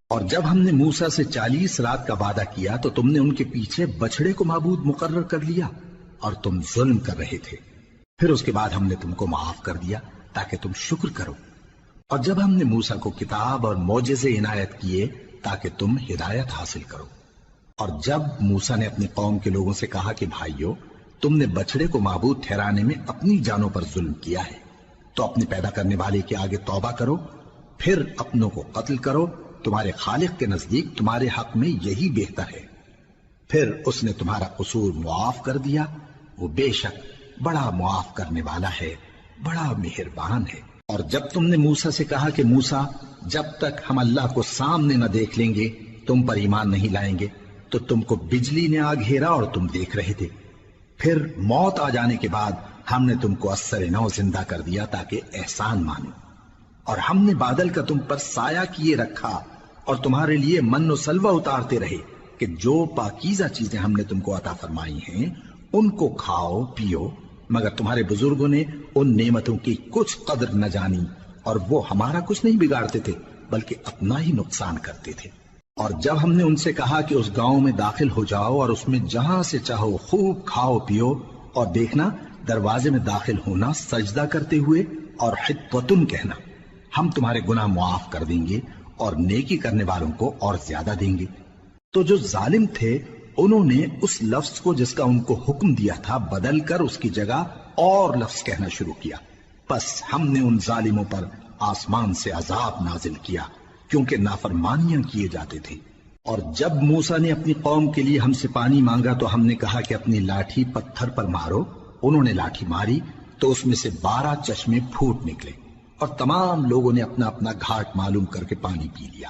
اور جب ہم نے موسیٰ سے 40 رات کا وعدہ کیا تو تم نے ان کے پیچھے بچڑے کو معبود مقرر کر لیا اور تم ظلم کر رہے تھے۔ پھر اس کے بعد ہم نے تم کو معاف کر دیا تاکہ تم شکر کرو۔ اور جب ہم نے موسیٰ کو کتاب اور معجزے عنایت کیے تاکہ تم ہدایت حاصل کرو۔ اور جب موسیٰ نے اپنی قوم کے لوگوں سے کہا کہ بھائیو، تم نے بچڑے کو معبود ٹھہرانے میں اپنی جانوں پر ظلم کیا ہے، تو اپنے پیدا کرنے والے کے آگے توبہ کرو، پھر اپنوں کو قتل کرو، تمہارے خالق کے نزدیک تمہارے حق میں یہی بہتر ہے۔ پھر اس نے تمہارا قصور معاف کر دیا، وہ بے شک بڑا معاف کرنے والا ہے، بڑا مہربان ہے۔ اور جب تم نے موسیٰ سے کہا کہ موسیٰ، جب تک ہم اللہ کو سامنے نہ دیکھ لیں گے تم پر ایمان نہیں لائیں گے، تو تم کو بجلی نے آ گھیرا اور تم دیکھ رہے تھے۔ پھر موت آ جانے کے بعد ہم نے تم کو اثر نو زندہ کر دیا تاکہ احسان مانو۔ اور ہم نے بادل کا تم پر سایہ کیے رکھا اور تمہارے لیے من و سلوہ اتارتے رہے کہ جو پاکیزہ چیزیں ہم نے تم کو عطا فرمائی ہیں ان کو کھاؤ پیو، مگر تمہارے بزرگوں نے ان نعمتوں کی کچھ قدر نہ جانی اور وہ ہمارا کچھ نہیں بگاڑتے تھے بلکہ اپنا ہی نقصان کرتے تھے۔ اور جب ہم نے ان سے کہا کہ اس گاؤں میں داخل ہو جاؤ اور اس میں جہاں سے چاہو خوب کھاؤ پیو، اور دیکھنا دروازے میں داخل ہونا سجدہ کرتے ہوئے اور حطوۃن کہنا، ہم تمہارے گناہ معاف کر دیں گے اور نیکی کرنے والوں کو اور زیادہ دیں گے۔ تو جو ظالم تھے انہوں نے اس لفظ کو جس کا ان کو حکم دیا تھا بدل کر اس کی جگہ اور لفظ کہنا شروع کیا، پس ہم نے ان ظالموں پر آسمان سے عذاب نازل کیا کیونکہ نافرمانیاں کیے جاتے تھے۔ اور جب موسیٰ نے اپنی قوم کے لیے ہم سے پانی مانگا تو ہم نے کہا کہ اپنی لاٹھی پتھر پر مارو۔ انہوں نے لاٹھی ماری تو اس میں سے 12 چشمے پھوٹ نکلے اور تمام لوگوں نے اپنا اپنا گھاٹ معلوم کر کے پانی پی لیا۔